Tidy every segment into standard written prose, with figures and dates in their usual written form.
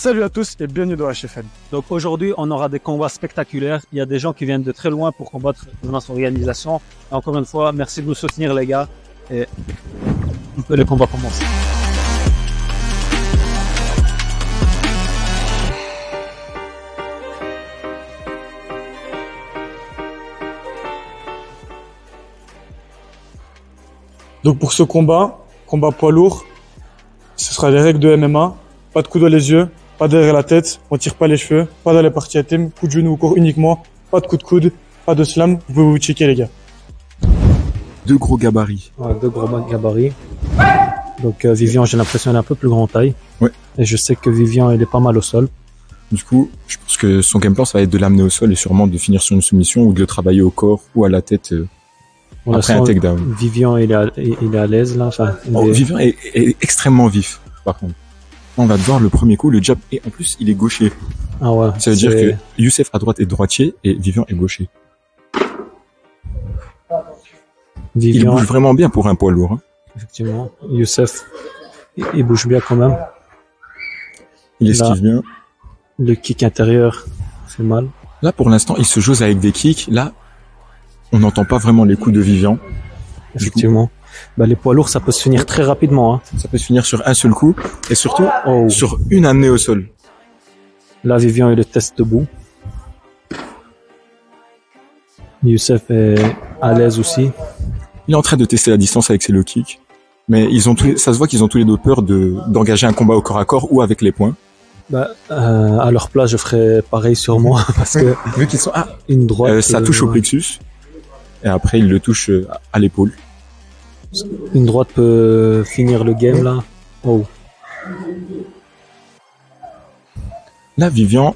Salut à tous et bienvenue dans HFN. Donc aujourd'hui, on aura des combats spectaculaires. Il y a des gens qui viennent de très loin pour combattre dans notre organisation. Et encore une fois, merci de nous soutenir les gars. Et le combat commence. Donc pour ce combat poids lourd, ce sera les règles de MMA. Pas de coups dans les yeux, pas derrière la tête, on tire pas les cheveux, pas dans les parties intimes, coup de genou au corps uniquement, pas de coup de coude, pas de slam, vous pouvez vous checker les gars. Deux gros gabarits. Ouais, deux gros gabarits. Donc Vivian, j'ai l'impression qu'il est un peu plus grand en taille. Ouais. Et je sais que Vivian, il est pas mal au sol. Du coup, je pense que son game plan, ça va être de l'amener au sol et sûrement de finir sur une soumission ou de le travailler au corps ou à la tête après un takedown. Vivian, il est à l'aise là. Enfin, Vivian est extrêmement vif, par contre. On va devoir le premier coup, le jab, et en plus, il est gaucher. Ah ouais. Ça veut dire que Youssef à droite est droitier et Vivian est gaucher. Il bouge vraiment bien pour un poids lourd. Hein. Effectivement. Youssef, il bouge bien quand même. Il esquive bien. Le kick intérieur, c'est mal. Là, pour l'instant, il se jose avec des kicks. Là, on n'entend pas vraiment les coups de Vivian. Effectivement. Bah, les poids lourds, ça peut se finir très rapidement. Hein. Ça peut se finir sur un seul coup et surtout sur une amenée au sol. Là, Vivian, il le teste debout. Youssef est à l'aise aussi. Il est en train de tester la distance avec ses low kicks. Mais ça se voit qu'ils ont tous les deux peur d'engager un combat au corps à corps ou avec les poings. Bah, à leur place, je ferais pareil sur moi parce que vu qu'ils sont une droite, ça touche au plexus et après il le touche à l'épaule. Une droite peut finir le game là. Oh. Là, Vivian,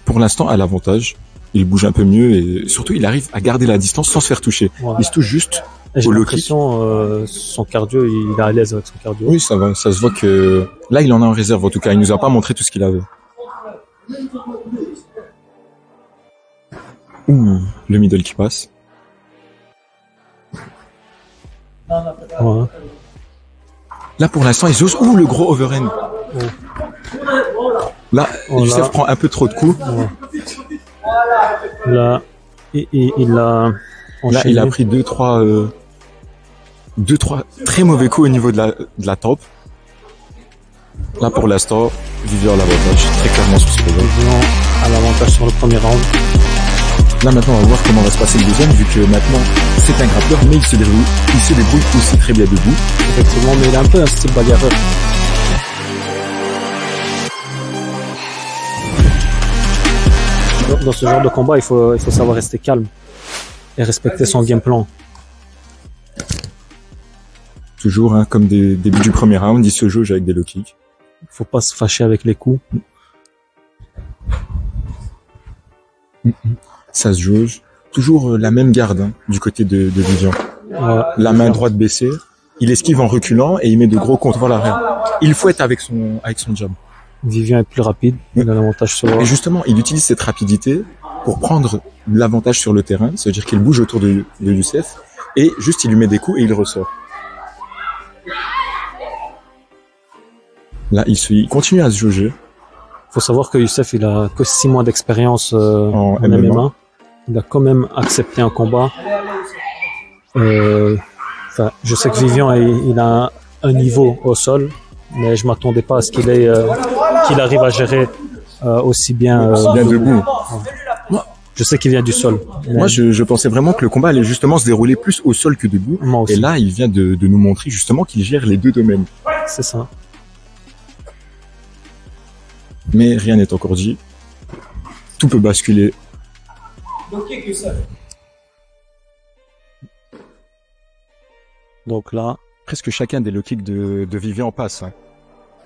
pour l'instant, a l'avantage. Il bouge un peu mieux et surtout, il arrive à garder la distance sans se faire toucher. Voilà. Il se touche juste au low kick. Son cardio, il est à l'aise avec son cardio. Oui, ça va. Ça se voit que là, il en a en réserve en tout cas. Il nous a pas montré tout ce qu'il avait. Ouh, le middle qui passe. Ouais. Là, pour l'instant, ils osent. Ouh, le gros overhand. Là, Youssef prend un peu trop de coups. Là, il a enchaîné. Là, il a pris deux, trois très mauvais coups au niveau de la tempe. Là, pour l'instant, Vivian a l'avantage, très clairement sur ce combat. Vivian a l'avantage sur le premier round. Là, maintenant, on va voir comment va se passer le deuxième, vu que maintenant, c'est un grappleur, mais il se débrouille aussi très bien debout. Effectivement, mais il a un peu un style bagarreur. Dans ce genre de combat, il faut savoir rester calme et respecter son game plan. Toujours, hein, comme des débuts du premier round, il se jauge avec des low kicks. Faut pas se fâcher avec les coups. Ça se jauge. Toujours la même garde hein, du côté de Vivian. La main droite baissée. Il esquive en reculant et il met de gros contrôles arrière. Il fouette avec son jab. Vivian est plus rapide. Il a l'avantage sur. Et justement, il utilise cette rapidité pour prendre l'avantage sur le terrain. Ça veut dire qu'il bouge autour de Youssef et juste il lui met des coups et il ressort. Là, il continue à se jauger. Faut savoir que Youssef, il a que 6 mois d'expérience en MMA. Il a quand même accepté un combat. Enfin, je sais que Vivian, il a un niveau au sol, mais je m'attendais pas à ce qu'il arrive à gérer aussi bien debout. Je sais qu'il vient du sol. Moi, je pensais vraiment que le combat allait justement se dérouler plus au sol que debout. Et là, il vient de nous montrer justement qu'il gère les deux domaines. C'est ça. Mais rien n'est encore dit. Tout peut basculer. Donc là, presque chacun des low kicks de Vivian passe. Hein.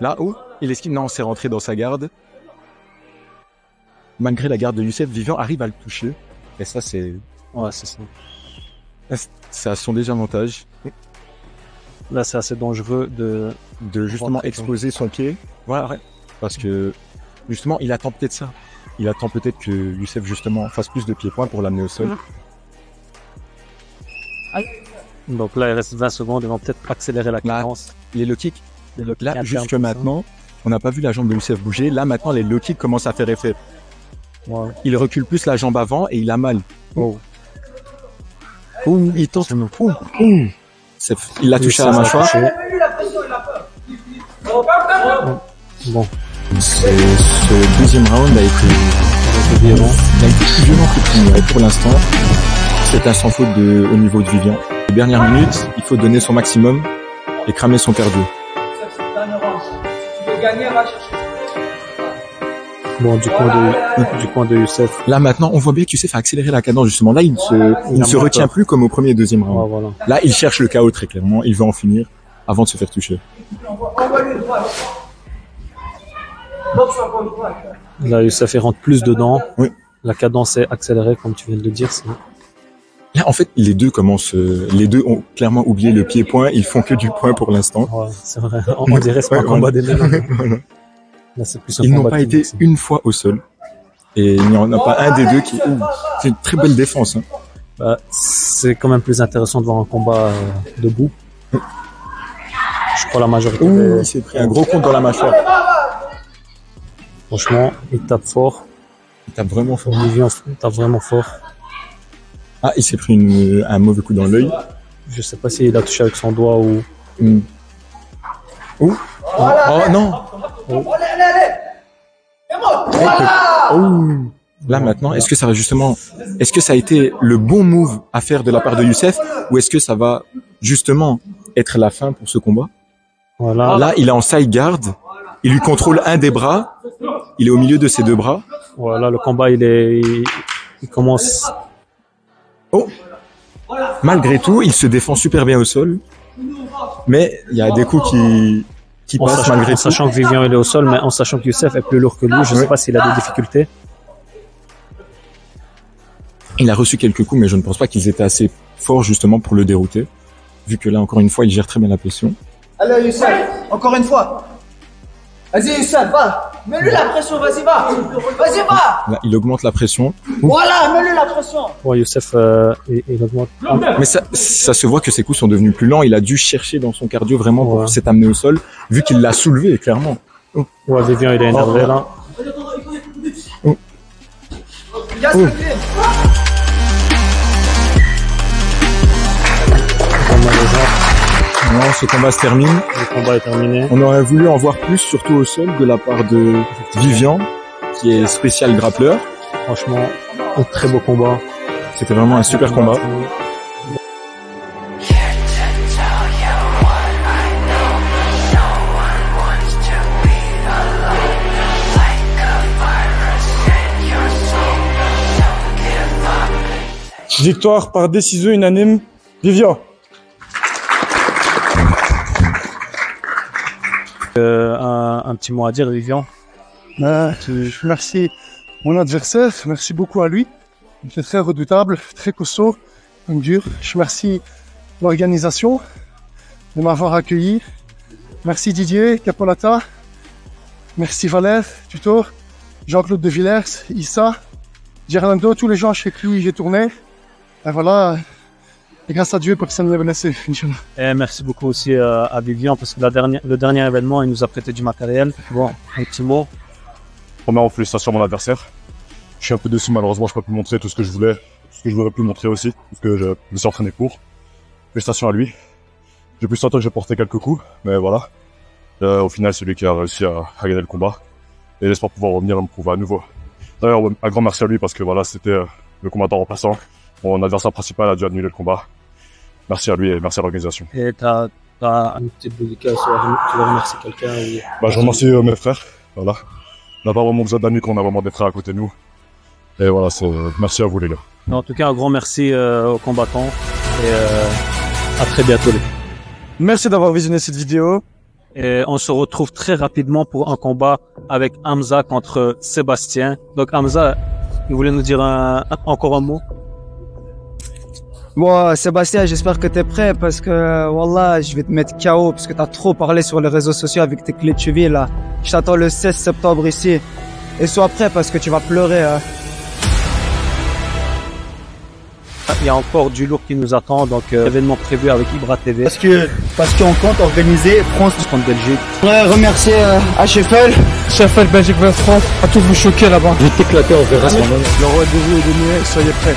Là où il esquive, non, c'est rentré dans sa garde. Malgré la garde de Youssef, Vivian arrive à le toucher. Et ça, c'est... Ouais, c'est ça. C'est à son désavantage. Là, c'est assez dangereux de justement exposer son pied. Voilà, parce que justement, il attend peut-être ça. Il attend peut-être que Youssef justement fasse plus de pieds-points pour l'amener au sol. Donc là, il reste 20 secondes, ils vont peut-être accélérer la cadence. Les low kicks, là, jusque maintenant, On n'a pas vu la jambe de Youssef bouger. Là, maintenant, les low kicks commencent à faire effet. Ouais. Il recule plus la jambe avant et il a mal. Oh. Ouh, il tente. Ouh. Il l'a touché à la mâchoire. Bon. Ce deuxième round a été violent. Il a été plus violent que le premier. Et pour l'instant, c'est un sans faute au niveau de Vivian. Les dernières minutes, il faut donner son maximum et cramer son cardio. Bon, du coin de Youssef. Là, maintenant, on voit bien que Youssef a accéléré la cadence, justement. Là, il ne se retient plus comme au premier et deuxième round. Ouais, voilà. Là, il cherche le chaos, très clairement. Il veut en finir avant de se faire toucher. Là, Youssef, il rentre plus dedans. Oui. La cadence est accélérée, comme tu viens de le dire. Là, en fait, les deux ont clairement oublié le pied-point. Ils font que du point pour l'instant. Ouais, c'est vrai. On dirait que c'est pas un combat des mêmes. Voilà. Là, c'est plus un Ils n'ont combat pas de été boxe. une fois au sol. Et il n'y en a pas un des deux qui... C'est une très belle défense. Hein. Bah, c'est quand même plus intéressant de voir un combat debout. Je crois la majorité. Il s'est pris un gros compte dans la mâchoire. Franchement, il tape fort. Il tape vraiment fort. Vivian tape vraiment fort. Ah, il s'est pris un mauvais coup dans l'œil. Je sais pas s'il a touché avec son doigt ou... Oh non. Là maintenant, est-ce que ça a été le bon move à faire de la part de Youssef ou est-ce que ça va justement être la fin pour ce combat? Voilà. Là, il est en side guard. Il lui contrôle un des bras. Il est au milieu de ses deux bras. Voilà, le combat, il commence... Oh! Malgré tout, il se défend super bien au sol. Mais il y a des coups qui passent malgré tout. En sachant que Vivian il est au sol, mais en sachant que Youssef est plus lourd que lui, je ne sais pas s'il a des difficultés. Il a reçu quelques coups, mais je ne pense pas qu'ils étaient assez forts justement pour le dérouter. Vu que là, encore une fois, il gère très bien la pression. Alors Youssef, encore une fois. Vas-y Youssef, va. Mets-lui la pression, vas-y, va. Vas-y, va. Là, il augmente la pression. Voilà, mets-lui la pression. Ouais, Youssef, il augmente. Mais ça se voit que ses coups sont devenus plus lents. Il a dû chercher dans son cardio vraiment pour s'être amené au sol, vu qu'il l'a soulevé, clairement. Ouais, Vivian, il est énervé là. Non, ce combat se termine. Le combat est terminé. On aurait voulu en voir plus, surtout au sol, de la part de Vivian, qui est spécial grappleur. Franchement, un très beau combat. C'était vraiment un super combat. Victoire par décision unanime, Vivian. Un petit mot à dire, Vivian. Merci mon adversaire, merci beaucoup à lui. Il était très redoutable, très costaud, dur. Je remercie l'organisation de m'avoir accueilli. Merci Didier, Capolata. Merci Valère, Tutor, Jean-Claude De Villers, Issa, Gerlando, tous les gens chez qui j'ai tourné. Et voilà. Et grâce à Dieu, personne ne m'est blessé, Inch'Allah. Et merci beaucoup aussi à Vivian parce que le dernier événement, il nous a prêté du matériel. Bon, un petit mot. Premièrement, félicitations à mon adversaire. Je suis un peu déçu, malheureusement, je n'ai pas pu montrer tout ce que je voulais, tout ce que je voudrais plus montrer aussi, parce que je me suis entraîné pour. Félicitations à lui. J'ai pu sentir que j'ai porté quelques coups, mais voilà. Au final, c'est lui qui a réussi à gagner le combat. Et j'espère pouvoir revenir et me prouver à nouveau. D'ailleurs, un grand merci à lui parce que voilà, c'était le combattant remplaçant. Mon adversaire principal a dû annuler le combat. Merci à lui et merci à l'organisation. Et t'as une petite dédicace, tu veux remercier quelqu'un ou... Je remercie mes frères, voilà. On n'a pas vraiment besoin d'amis qu'on a vraiment des frères à côté de nous. Et voilà, merci à vous les gars. En tout cas, un grand merci aux combattants et à très bientôt les gars. Merci d'avoir visionné cette vidéo. Et on se retrouve très rapidement pour un combat avec Hamza contre Sébastien. Donc Hamza, il voulait nous dire encore un mot. Bon, Sébastien, j'espère que t'es prêt parce que, wallah, je vais te mettre KO parce que t'as trop parlé sur les réseaux sociaux avec tes clés de cheville, là. Je t'attends le 16 septembre ici. Et sois prêt parce que tu vas pleurer, hein. Il y a encore du lourd qui nous attend, donc événement prévu avec Ibra TV. Parce qu'on compte organiser France contre Belgique. Je voudrais remercier Sheffield Belgique 23, à tous vous choquer là-bas. Je vais t'éclater, on verra ce moment. Le roi des jeux est donné, soyez prêts.